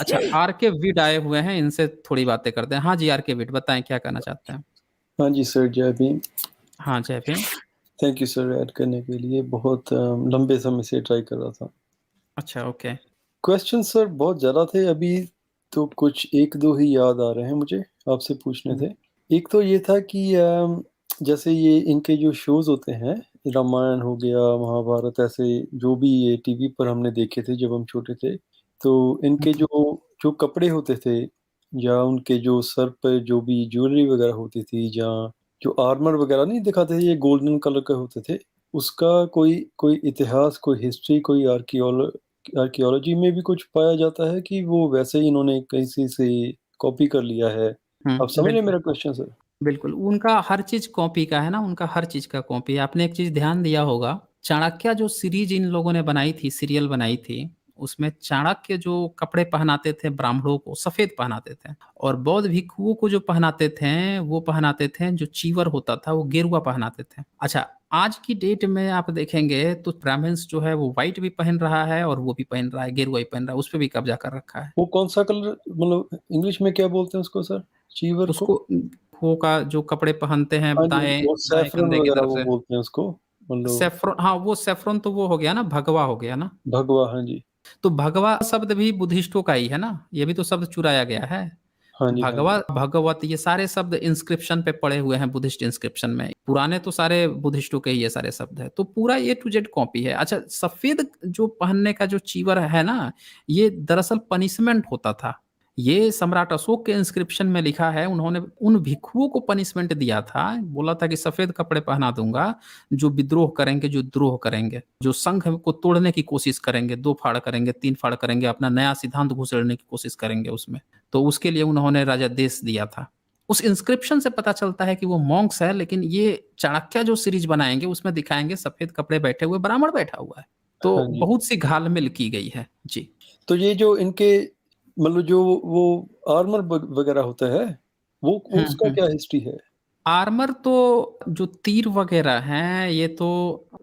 अच्छा, आर.के. विड आए हुए हैं, इनसे थोड़ी बातें करते हैं। हाँ जी, आर.के. विड बताएँ क्या कहना चाहते हैं? हाँ जी सर, जय भीम। हाँ, जय Bhim. Thank you sir add करने के लिए, बहुत लंबे समय से ट्राई कर रहा था। अच्छा, ओके। क्वेश्चन सर बहुत ज़्यादा थे, अभी तो कुछ 1-2 ही याद आ रहे हैं मुझे, आपसे पूछने हुँ, थे। एक तो ये था कि जैसे ये इनके जो शोज़ होते हैं, रामायण हो गया, महाभारत, ऐसे जो भी ये टीवी पर हमने देखे थे जब हम छोटे थे, तो हुँ, इनके हुँ। जो जो कपड़े होते थे या उनके जो सर पे जो भी ज्वेलरी वगैरह होती थी या जो आर्मर वगैरह नहीं दिखाते थे, ये गोल्डन कलर के होते थे, उसका कोई कोई इतिहास, कोई हिस्ट्री, कोई आर्कियोलॉजी में भी कुछ पाया जाता है कि वो वैसे ही इन्होंने किसी से कॉपी कर लिया है? हुँ, आप समझ रहे हैं बिल्कुल। मेरा क्वेश्चन सर? बिल्कुल, उनका हर चीज़ कॉपी का है ना, उनका हर चीज़ का कॉपी है। आपने एक चीज़ ध्यान दिया होगा, चाणक्य जो सीरीज़ इन लोगों ने बनाई थी, सीरियल बनाई थी, उसमें चाणक्य जो कपड़े पहनाते थे ब्राह्मणों को, सफ़ेद पहनाते थे और बौद्ध भिक्षुओं को जो पहनाते थे, वो पहनाते थे जो चीवर होता था, वो गेरुआ पहनाते थे। अच्छा, आज की डेट में आप देखेंगे तो ब्राह्मण्स जो है वो व्हाइट भी पहन रहा है और वो भी पहन रहा है, गेरुआ भी पहन रहा है, उसपे भी कब्ज़ा कर रखा है। वो कौन-सा कलर, मतलब इंग्लिश में क्या बोलते हैं उसको सर? चीवर को? उसको खो का जो कपड़े पहनते हैं हाँ जी, दाएँ वो दाएँ सैफ़्रन कंधे की वगैरह तरफ वो से। बोलते हैं उसको, मतलब सैफ़्रॉन हाँ, वो सैफ़्रॉन तो वो हो गया ना, भगवा हो गया ना। भगवा, हाँ जी। तो भगवा शब्द भी बुद्धिस्टों का ही है ना, ये भी तो शब्द चुराया गया है। हाँ जी, हाँ भगवा, जी। भगवत ये सारे शब्द इंस्क्रिप्शन पे पड़े हुए हैं बुद्धिस्ट इंस्क्रिप्शन में। पुराने तो सारे बुद्धिस्टों के ही ये सारे शब्द हैं। तो पूरा ए टू जेड कॉपी है। अच्छा सफ़ेद जो पहनने का जो चीवर है ना, ये दरअसल पनिशमेंट होता था। ये सम्राट अशोक के इंस्क्रिप्शन में लिखा है उन्होंने उन भिक्षुओं को पनिशमेंट दिया था, बोला था कि सफ़ेद कपड़े पहना दूँगा, जो विद्रोह करेंगे, जो द्रोह करेंगे, जो संघ को तोड़ने की कोशिश करेंगे, 2 फाड़ करेंगे, 3 फाड़ करेंगे, अपना नया सिद्धांत घुसेड़ने की कोशिश करेंगे उसमें। तो उसके लिए उन्होंने राजादेश दिया था। उस इंस्क्रिप्शन से पता चलता है कि वो मॉन्क्स है, लेकिन ये चाणक्य जो सीरीज़ बनाएँगे उसमें दिखाएँगे सफ़ेद कपड़े बैठे हुए ब्राह्मण बैठा हुआ है। हाँ तो जी। बहुत सी घाल-मेल की गई है। जी। तो ये जो इनके, मतलब जो वो आर्मर वगैरह होता है, वो हुँ, उसका हुँ। क्या हिस्ट्री है? आर्मर तो जो तीर वगैरह हैं, ये तो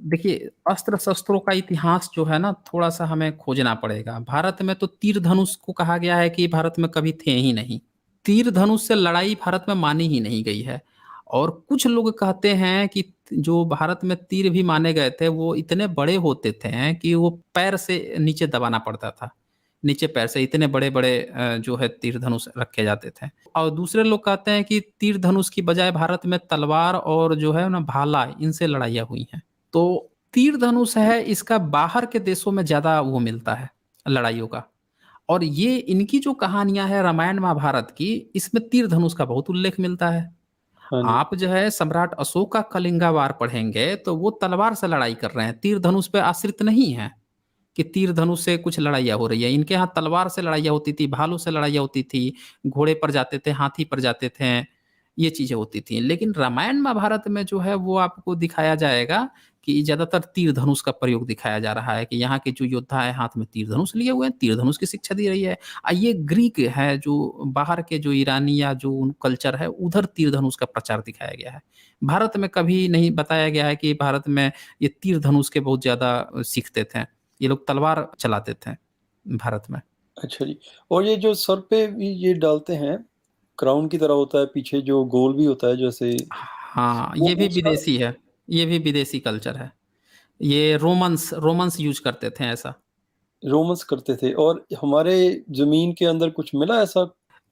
देखिए अस्त्र-शस्त्रों का इतिहास जो है ना, थोड़ा-सा हमें खोजना पड़ेगा। भारत में तो तीर धनुष को कहा गया है कि भारत में कभी थे ही नहीं। तीर धनुष से लड़ाई भारत में मानी ही नहीं गई है और कुछ लोग कहते हैं कि जो भारत में तीर भी माने गए थे, वो इतने बड़े होते थे कि वो पैर से नीचे दबाना पड़ता था। नीचे पैर से इतने बड़े-बड़े जो है तीर धनुष रखे जाते थे। और दूसरे लोग कहते हैं कि तीर धनुष की बजाय भारत में तलवार और जो है ना भाला इनसे लड़ाइयाँ हुई हैं। तो तीर धनुष है इसका बाहर के देशों में ज़्यादा वो मिलता है लड़ाइयों का। और ये इनकी जो कहानियाँ हैं रामायण महाभारत की इसमें तीर धनुष का बहुत उल्लेख मिलता है। हाँ जी। आप जो है सम्राट अशोक का कलिंगा वार पढ़ेंगे तो वो तलवार से लड़ाई कर रहे हैं, तीर धनुष पे आश्रित नहीं हैं। कि तीर धनुष से कुछ लड़ाइयाँ हो रही है। इनके यहाँ तलवार से लड़ाइयाँ होती थी, भालों से लड़ाइयाँ होती थी, घोड़े पर जाते थे, हाथी पर जाते थे, ये चीज़ें होती थी। लेकिन रामायण महाभारत में जो है वो आपको दिखाया जाएगा कि ज़्यादातर तीर धनुष का प्रयोग दिखाया जा रहा है कि यहाँ के जो योद्धा हैं हाथ में तीर धनुष लिए हुए हैं, तीर धनुष की शिक्षा दी रही है। ये ग्रीक है जो बाहर के जो ईरानी या जो कल्चर है उधर तीर धनुष का प्रचार दिखाया गया है। भारत में कभी नहीं बताया गया है कि भारत में ये तीर धनुष के बहुत ज़्यादा सीखते थे। ये लोग तलवार चलाते थे भारत में। अच्छा जी। और ये जो सर पे भी ये डालते हैं, क्राउन की तरह होता है, पीछे जो गोल भी होता है जैसे, हाँ, वो ये भी उसका विदेशी है, ये भी विदेशी कल्चर है। ये रोमन्स रोमन्स यूज़ करते थे ऐसा। रोमन्स करते थे, और हमारे ज़मीन के अंदर कुछ मिला ऐसा?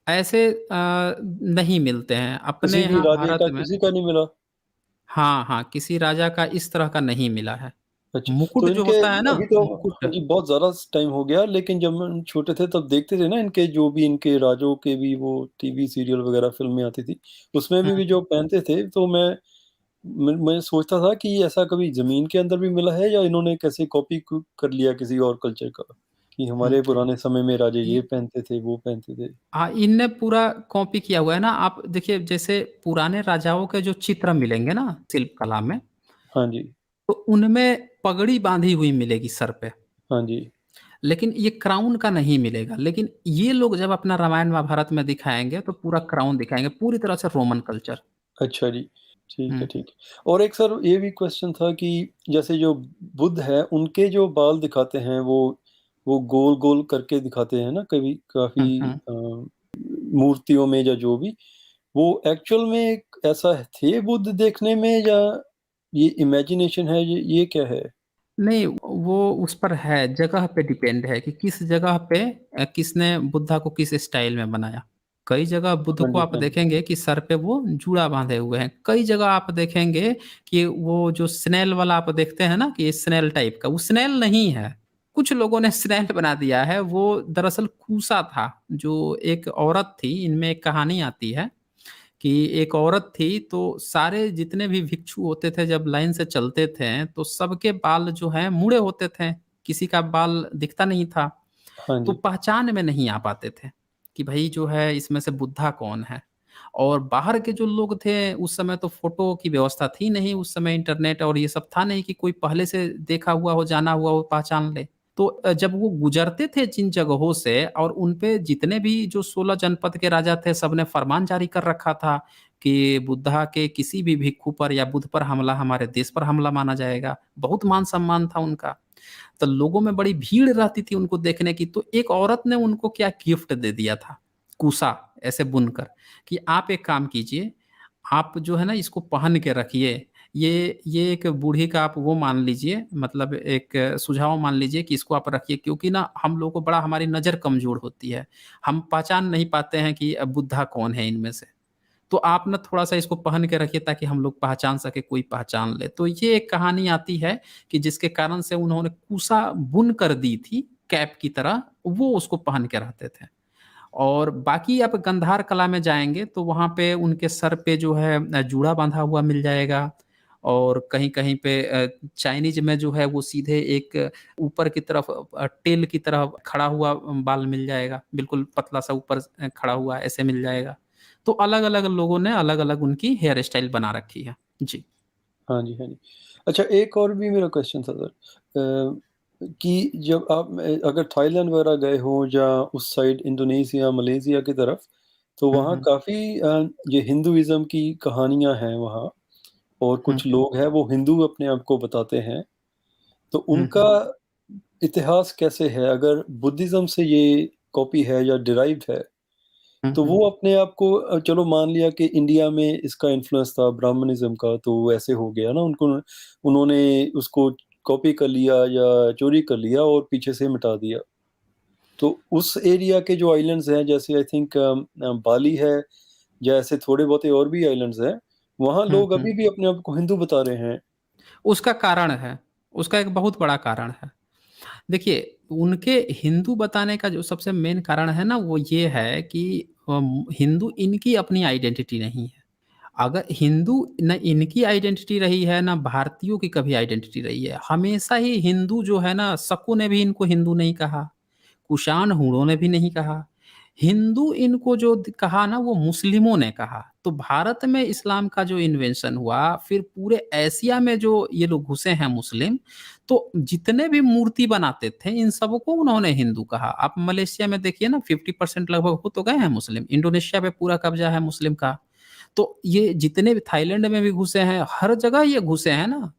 ऐसे नहीं मिलते हैं, अपने किसी भी यहाँ राजे भारत का, में किसी का नहीं मिला? हाँ, हाँ, किसी राजा का इस तरह का नहीं मिला है। अच्छा, तो मुकुट जो इनके होता है ना, अभी तो, मुकुट हाँ जी, बहुत ज़्यादा स टाइम हो गया, लेकिन जब हम छोटे थे तब देखते थे ना, इनके जो भी इनके राजों के भी वो टीवी सीरियल वगैरह फ़िल्में आती थी, उसमें हुँ, भी जो पहनते थे, तो मैं सोचता था कि ऐसा कभी ज़मीन के अंदर भी मिला है या इन्होंने कैसे कॉपी क कर लिया किसी और कल्चर का, कि हुँ। हमारे पुराने समय में राजे इ ये पहनते थे, वो पहनते थे। हाँ, इनने पूरा कॉपी किया हुआ है ना, आप देखिए जैसे पुराने राजाओं के जो चित्र मिलेंगे ना शिल्प कला में, हाँ जी, तो उनमें पगड़ी बाँधी हुई मिलेगी सर पे। हाँ जी। लेकिन ये क्राउन का नहीं मिलेगा। लेकिन ये लोग जब अपना रामायण महाभारत में दिखाएँगे तो पूरा क्राउन दिखाएँगे, पूरी तरह से रोमन कल्चर। अच्छा जी। ठीक है, हुँ। ठीक है। और एक सर ये भी क्वेश्चन था कि जैसे जो बुद्ध है, उनके जो बाल दिखाते हैं वो वो गोल-गोल करके दिखाते हैं ना कभी काफ़ी हुँ, हुँ। मूर्तियों में या जो भी, वो एक्चुअल में एक ऐसा थे बुद्ध देखने में या ये इमेजिनेशन है, ये क्या है? नहीं, वो उस पर है, जगह पे डिपेंड है कि किस जगह पे किसने बुद्धा को किस स्टाइल में बनाया। कई जगह बुद्ध हाँ को जी, आप हाँ जी। देखेंगे कि सर पे वो जूड़ा बाँधे हुए हैं। कई जगह आप देखेंगे कि वो जो स्नेल वाला आप देखते हैं ना कि स्नेल टाइप का, वो स्नेल नहीं है। कुछ लोगों ने स्नेल बना दिया है, वो दरअसल कूसा था, जो एक औरत थी, इनमें एक कहानी आती है कि एक औरत थी, तो सारे जितने भी भिक्षु होते थे जब लाइन से चलते थे, तो सबके बाल जो हैं मुड़े होते थे, किसी का बाल दिखता नहीं था। हाँ तो जी। पहचान में नहीं आ पाते थे, कि भई जो है इसमें से बुद्धा कौन है? और बाहर के जो लोग थे, उस समय तो फ़ोटो की व्यवस्था थी नहीं, उस समय इंटरनेट और ये सब था नहीं कि कोई पहले से देखा हुआ हो, जाना हुआ हो, पहचान ले। तो जब वो गुज़रते थे जिन जगहों से और उन पे जितने भी जो 16 जनपद के राजा थे, सबने फरमान जारी कर रखा था कि बुद्धा के किसी भी भिक्षु पर या बुद्ध पर हमला हमारे देश पर हमला माना जाएगा। बहुत मान-सम्मान था उनका। तो लोगों में बड़ी भीड़ रहती थी उनको देखने की, तो एक औरत ने उनको क्या गिफ्ट दे दिया था, कुसा ऐसे बुनकर कि आप एक काम कीजिए, आप जो है ना इसको पहन के रखिए। ये एक बूढ़ी का आप वो मान लीजिए, मतलब एक सुझाव मान लीजिए कि इसको आप रखिए, क्योंकि ना हम लोगों को बड़ा हमारी नज़र कमज़ोर होती है। हम पहचान नहीं पाते हैं कि बुद्धा कौन है इनमें से। तो आप ना थोड़ा-सा इसको पहन के रखिए ताकि हम लोग पहचान सकें, कोई पहचान ले। तो ये एक कहानी आती है कि जिसके कारण से उन्होंने कुसा बुन कर दी थी कैप की तरह, वो उसको पहन के रहते थे। और बाकी आप गंधार कला में जाएँगे तो वहाँ पे उनके सर पे जो है जूड़ा बाँधा हुआ मिल जाएगा और कहीं-कहीं पे चाइनीज़ में जो है वो सीधे एक ऊपर की तरफ टेल की तरह खड़ा हुआ बाल मिल जाएगा, बिल्कुल पतला-सा ऊपर खड़ा हुआ ऐसे मिल जाएगा। तो अलग-अलग लोगों ने अलग-अलग उनकी हेयर स्टाइल बना रखी है। जी। हाँ जी, हाँ जी। अच्छा एक और भी मेरा क्वेश्चन था सर कि जब आप अगर थाईलैंड वगैरह गए हों या उस साइड इंडोनेशिया, मलेशिया की तरफ, तो हुँ, वहाँ हुँ। काफ़ी ये हिंदुइज़्म की कहानियाँ हैं वहाँ और हुँ, कुछ हुँ। लोग हैं वो हिंदू अपने आप को बताते हैं। तो हुँ, उनका हुँ। इतिहास कैसे है? अगर बुद्धिज़्म से ये कॉपी है या डिराइव्ड है, हुँ, तो हुँ। वो अपने आप को चलो मान लिया कि इंडिया में इसका इन्फ्लुएंस था ब्राह्मणिज़्म का, तो ऐसे हो गया ना उनको उन्होंने उसको कॉपी कर लिया या चोरी कर लिया और पीछे से मिटा दिया। तो उस एरिया के जो आइलैंड्स हैं जैसे आई थिंक बाली है या ऐसे थोड़े बहुते और भी आइलैंड्स हैं, वहाँ हुँ, लोग हुँ। अभी भी अपने आप को हिंदू बता रहे हैं। उसका कारण है, उसका एक बहुत बड़ा कारण है। देखिए, उनके हिंदू बताने का जो सबसे मेन कारण है ना, वो ये है कि हिंदू इनकी अपनी आइडेंटिटी नहीं है। अगर हिंदू न इनकी आइडेंटिटी रही है, ना भारतीयों की कभी आइडेंटिटी रही है। हमेशा ही हिंदू जो है ना, शकों ने भी इनको हिंदू नहीं कहा, कुषाण हूणों ने भी नहीं कहा। हिंदू इनको जो कहा ना वो मुस्लिमों ने कहा। तो भारत में इस्लाम का जो इन्वेंशन हुआ, फिर पूरे एशिया में जो ये लोग घुसे हैं मुस्लिम, तो जितने भी मूर्ति बनाते थे इन सबको उन्होंने हिंदू कहा। आप मलेशिया में देखिए ना 50% लगभग हो तो गए हैं मुस्लिम। इंडोनेशिया पे पूरा कब्ज़ा है मुस्लिम का। तो ये जितने भी थाईलैंड में भी घुसे हैं, हर जगह ये घुसे हैं ना।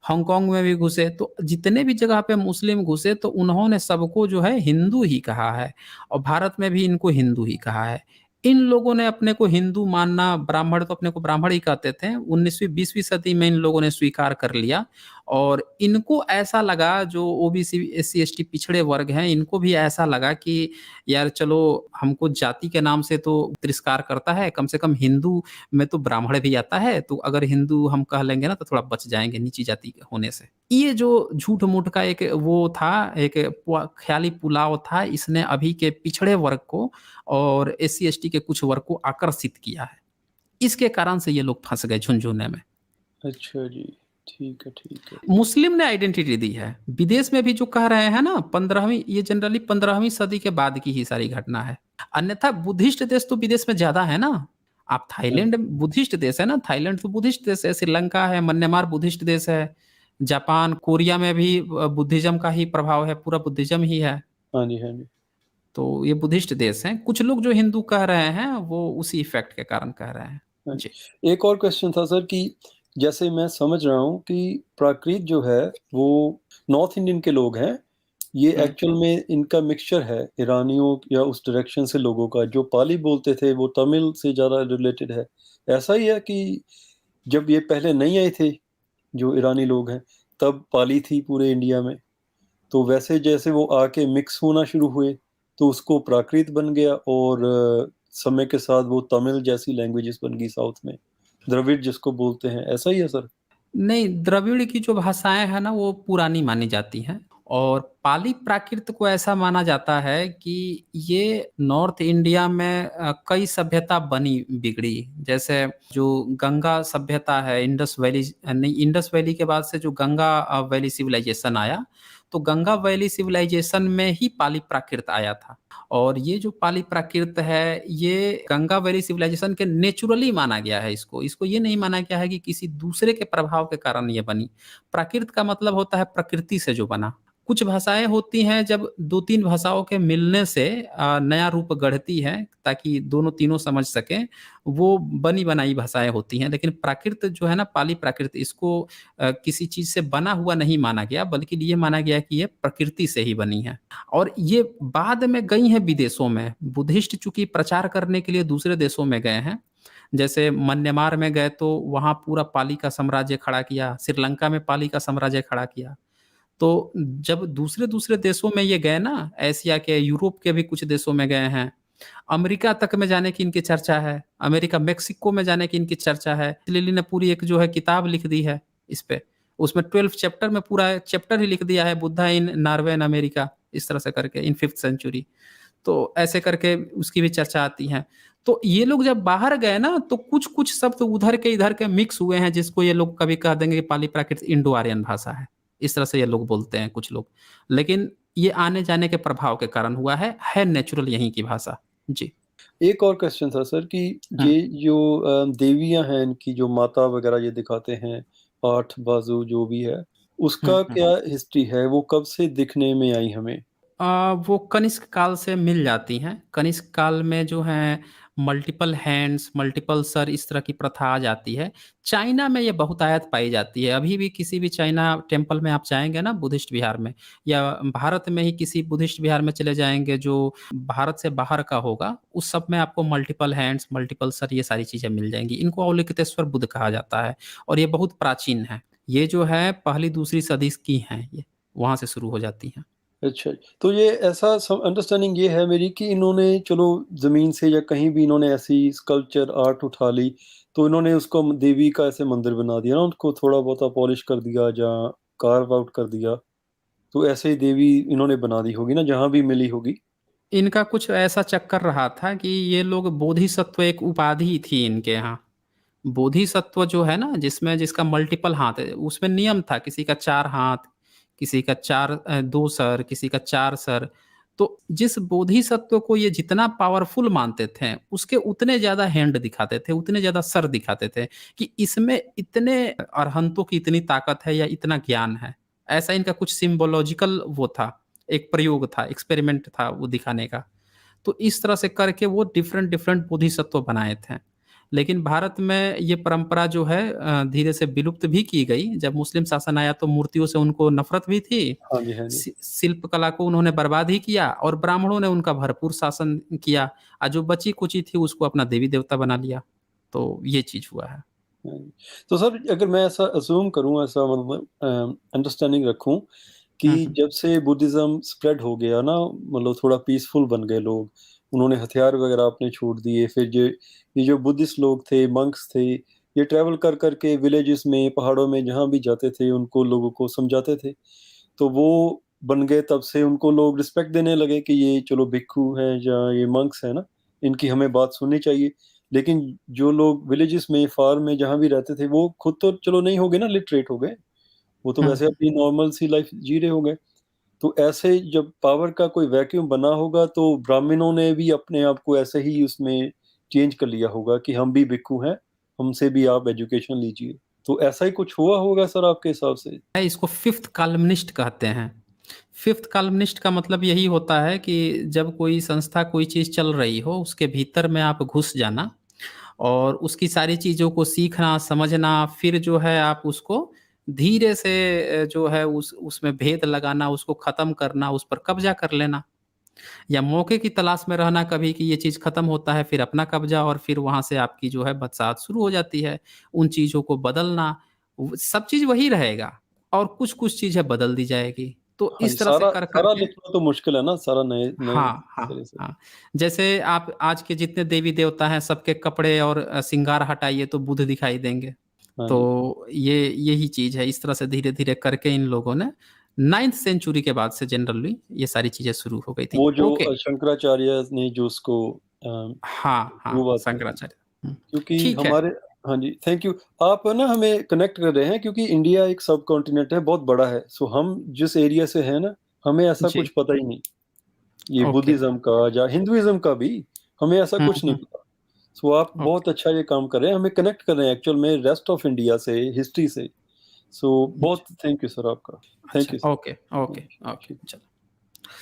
हांगकांग में भी घुसे, तो जितने भी जगह पे मुस्लिम घुसे तो उन्होंने सबको जो है हिंदू ही कहा है और भारत में भी इनको हिंदू ही कहा है। इन लोगों ने अपने को हिंदू मानना, ब्राह्मण तो अपने को ब्राह्मण ही कहते थे। 19वीं 20वीं सदी में इन लोगों ने स्वीकार कर लिया और इनको ऐसा लगा जो ओबीसी, एससी, एसटी पिछड़े वर्ग हैं, इनको भी ऐसा लगा कि यार चलो हमको जाति के नाम से तो तिरस्कार करता है, कम से कम हिंदू में तो ब्राह्मण भी आता है, तो अगर हिंदू हम कह लेंगे ना तो थोड़ा बच जाएँगे नीची जाति के होने से। ये जो झूठ-मूठ का एक वो था, एक ख़्याली पुलाव था, इसने अभी के पिछड़े वर्ग को और एससी-एसटी के कुछ वर्ग को आकर्षित किया है। इसके कारण से ये लोग फँस गए झुनझुने में। अच्छा जी, ठीक है। मुस्लिम ने आइडेंटिटी दी है। विदेश में भी जो कह रहे हैं ना 15वीं, ये जनरली 15वीं सदी के बाद की ही सारी घटना है। अन्यथा बुद्धिस्ट देश तो विदेश में ज़्यादा है ना। आप हाँ जी, थाईलैंड बुद्धिस्ट देश है ना, थाईलैंड तो बुद्धिस्ट देश है, श्रीलंका है, म्यांमार बुद्धिस्ट देश है, जापान, कोरिया में भी बुद्धिज़्म का ही प्रभाव है, पूरा बुद्धिज़्म ही है। हाँ जी, हाँ जी। तो ये बुद्धिस्ट देश हैं। कुछ लोग जो हिंदू कह रहे हैं, वो उसी इफ़ेक्ट के कारण कह रहे हैं। हाँ जी। जी। एक और क्वेश्चन था सर कि जैसे मैं समझ रहा हूँ कि प्राकृत जो है वो नॉर्थ इंडियन के लोग हैं, ये हुँ, एक्चुअल में इनका मिक्सचर है ईरानियों या उस डायरेक्शन से लोगों का। जो पाली बोलते थे वो तमिल से ज़्यादा रिलेटेड है। ऐसा ही है कि जब ये पहले नहीं आए थे, जो ईरानी लोग हैं, तब पाली थी पूरे इंडिया में। तो वैसे जैसे वो आके मिक्स होना शुरू हुए, तो उसको प्राकृत बन गया और समय के साथ वो तमिल जैसी लैंग्वेजेस बन गई साउथ में। द्रविड़ जिसको बोलते हैं, ऐसा ही है सर? नहीं, द्रविड़ की जो भाषाएँ हैं ना, वो पुरानी मानी जाती हैं और पाली प्राकृत को ऐसा माना जाता है कि ये नॉर्थ इंडिया में कई सभ्यता बनी बिगड़ी। जैसे जो गंगा सभ्यता है, इंडस वैली नहीं, इंडस वैली के बाद से जो गंगा वैली सिविलाइज़ेशन आया, तो गंगा वैली सिविलाइज़ेशन में ही पाली प्राकृत आया था। और ये जो पाली प्राकृत है, ये गंगा वैली सिविलाइजेशन के नेचुरली माना गया है इसको। इसको ये नहीं माना गया है कि किसी दूसरे के प्रभाव के कारण ये बनी। प्राकृत का मतलब होता है प्रकृति से जो बना। कुछ भाषाएँ होती हैं जब 2-3 भाषाओं के मिलने से नया रूप गढ़ती हैं ताकि दोनों तीनों समझ सकें, वो बनी-बनाई भाषाएँ होती हैं। लेकिन प्राकृत जो है ना, पाली प्राकृत, इसको किसी चीज़ से बना हुआ नहीं माना गया, बल्कि ये माना गया कि ये प्रकृति से ही बनी है। और ये बाद में गई हैं विदेशों में। बुद्धिस्ट चूँकि प्रचार करने के लिए दूसरे देशों में गए हैं। जैसे म्यांमार में गए तो वहाँ पूरा पाली का साम्राज्य खड़ा किया, श्रीलंका में पाली का साम्राज्य खड़ा किया। तो जब दूसरे-दूसरे देशों में ये गए ना, एशिया के, यूरोप के भी कुछ देशों में गए हैं। अमेरिका तक में जाने की इनकी चर्चा है। अमेरिका, मेक्सिको में जाने की इनकी चर्चा है। लिली ने पूरी एक जो है किताब लिख दी है इस पे। उसमें 12 चैप्टर में पूरा चैप्टर ही लिख दिया है, बुद्धा इन नॉर्वे एंड अमेरिका, इस तरह से करके, इन 5th सेंचुरी। तो ऐसे करके उसकी भी चर्चा आती है। तो ये लोग जब बाहर गए ना, तो कुछ-कुछ शब्द उधर के इधर के मिक्स हुए हैं, जिसको ये लोग कभी कह देंगे कि पाली प्राकृत इंडो आर्यन भाषा है। इस तरह से ये लोग बोलते हैं कुछ लोग। लेकिन ये आने-जाने के प्रभाव के कारण हुआ है नेचुरल यहीं की भाषा। जी। एक और क्वेश्चन था सर कि हुँ, ये जो देवियाँ हैं इनकी जो माता वगैरह ये दिखाते हैं, 8 बाजू जो भी है, हुँ, उसका हुँ। क्या हिस्ट्री है? वो कब से दिखने में आई हमें? वो कनिष्क काल से मिल जाती हैं। कनिष्क काल में जो है मल्टीपल हैंड्स, मल्टीपल सर, इस तरह की प्रथा आ जाती है। चाइना में ये बहुतायत पाई जाती है। अभी भी किसी भी चाइना टेम्पल में आप जाएँगे ना, बुद्धिस्ट विहार में, या भारत में ही किसी बुद्धिस्ट विहार में चले जाएँगे जो भारत से बाहर का होगा, उस सब में आपको मल्टीपल हैंड्स, मल्टीपल सर, ये सारी चीज़ें मिल जाएँगी। इनको अवलोकितेश्वर बुद्ध कहा जाता है और ये बहुत प्राचीन है। ये जो है पहली दूसरी सदी की हैं ये, वहाँ से शुरू हो जाती हैं। अच्छा, तो ये ऐसा सम अंडरस्टैंडिंग ये है मेरी कि इन्होंने चलो ज़मीन से या कहीं भी इन्होंने ऐसी स्कल्पचर आर्ट उठा ली, तो इन्होंने उसको देवी का ऐसे मंदिर बना दिया ना, उसको थोड़ा-बहुता पॉलिश कर दिया या कार्व आउट कर दिया, तो ऐसे ही देवी इन्होंने बना दी होगी ना, जहाँ भी मिली होगी। इनका कुछ ऐसा चक्कर रहा था कि ये लोग बोधिसत्व, एक उपाधि थी इनके यहाँ। बोधिसत्व जो है ना, जिसमें जिसका मल्टीपल हाथ है, उसमें नियम था, किसी का 4 हाथ, किसी का 2 सर, किसी का 4 सर। तो जिस बोधिसत्व को ये जितना पावरफुल मानते थे, उसके उतने ज़्यादा हैंड दिखाते थे, उतने ज़्यादा सर दिखाते थे कि इसमें इतने अरहंतों की इतनी ताकत है या इतना ज्ञान है। ऐसा इनका कुछ सिम्बोलॉजिकल वो था, एक प्रयोग था, एक्सपेरिमेंट था वो दिखाने का। तो इस तरह से करके वो डिफरेंट डिफरेंट बोधिसत्व बनाए थे। लेकिन भारत में ये परंपरा जो है धीरे से विलुप्त भी की गई। जब मुस्लिम शासन आया तो मूर्तियों से उनको नफ़रत भी थी। हाँ जी, हाँ जी। शिल्प कला को उन्होंने बर्बाद ही किया और ब्राह्मणों ने उनका भरपूर शासन किया। जो बची-कुची थी उसको अपना देवी-देवता बना लिया। तो ये चीज़ हुआ है। हाँ जी। तो सर अगर मैं ऐसा अज़्यूम करूँ, ऐसा मतलब अंडरस्टैंडिंग रखूँ कि हुँ, हुँ। जब से बुद्धिज़्म स्प्रेड हो गया ना, मतलब थोड़ा पीसफुल बन गए लोग, उन्होंने हथियार वगैरह अपने छोड़ दिए, फिर ये जो बुद्धिस्ट लोग थे, मंक्स थे, ये ट्रैवल कर कर के विलेजेस में, पहाड़ों में जहाँ भी जाते थे, उनको लोगों को समझाते थे। तो वो बन गए, तब से उनको लोग रिस्पेक्ट देने लगे कि ये चलो भिक्षु हैं या ये मंक्स हैं ना, इनकी हमें बात सुननी चाहिए। लेकिन जो लोग विलेजेस में, फार्म में जहाँ भी रहते थे, वो खुद तो चलो नहीं हो गए ना, लिटरेट हो गए। वो तो हुँ, वैसे हुँ। अपनी नॉर्मल सी लाइफ जी रहे होंगे। तो ऐसे जब पावर का कोई वैक्यूम बना होगा, तो ब्राह्मणों ने भी अपने आप को ऐसे ही उसमें चेंज कर लिया होगा कि हम भी भिक्षु हैं, हमसे भी आप एजुकेशन लीजिए। तो ऐसा ही कुछ हुआ होगा सर आपके हिसाब से? है, इसको फिफ्थ कॉलमनिस्ट कहते हैं। फिफ्थ कॉलमनिस्ट का मतलब यही होता है कि जब कोई संस्था, कोई चीज़ चल रही हो, उसके भीतर में आप घुस जाना और उसकी सारी चीज़ों को सीखना, समझना, फिर जो है आप उसको धीरे से जो है उसमें भेद लगाना, उसको ख़त्म करना, उस पर कब्ज़ा कर लेना या मौके की तलाश में रहना कभी कि ये चीज़ ख़त्म होता है, फिर अपना कब्ज़ा और फिर वहाँ से आपकी जो है बरसात शुरू हो जाती है। उन चीज़ों को बदलना, वो सब चीज़ वही रहेगा और कुछ-कुछ चीज़ें बदल दी जाएगी। तो हाँ जी, इस तरह से सारा कर कर सारा के लिखना तो मुश्किल है ना, सारा नए नए हाँ, हाँ, सिरे से। हाँ। जैसे आप आज के जितने देवी-देवता हैं, सबके कपड़े और श्रृंगार हटाइए तो बुद्ध दिखाई देंगे। हाँ जी। तो ये यही चीज़ है, इस तरह से धीरे-धीरे करके इन लोगों ने 9th सेंचुरी के बाद से जनरली ये सारी चीज़ें शुरू हो गई थी। वो जो ओके। शंकराचार्य ने जो उसको हाँ, हाँ, शुरुआत की थी। शंकराचार्य। हुँ, क्योंकि ठीक है। हमारे हाँ जी, थैंक यू। आप ना हमें कनेक्ट कर रहे हैं क्योंकि इंडिया एक सब कॉन्टिनेंट है, बहुत बड़ा है। सो हम जिस एरिया से हैं ना, हमें ऐसा जी, कुछ पता ही नहीं। ये ओके। बुद्धिज़्म का या हिंदुइज़्म का भी, हमें ऐसा हुँ, कुछ नहीं हुँ, पता। सो आप ओके। बहुत अच्छा ये काम कर रहे हैं, हमें कनेक्ट कर रहे हैं एक्चुअल में रेस्ट ऑफ इंडिया से, हिस्ट्री से। सो जी, बहुत थैंक यू सर आपका। थैंक अच्छा, यू सर। ओके, ओके, जी, ओके, शुक्रिया। चलो।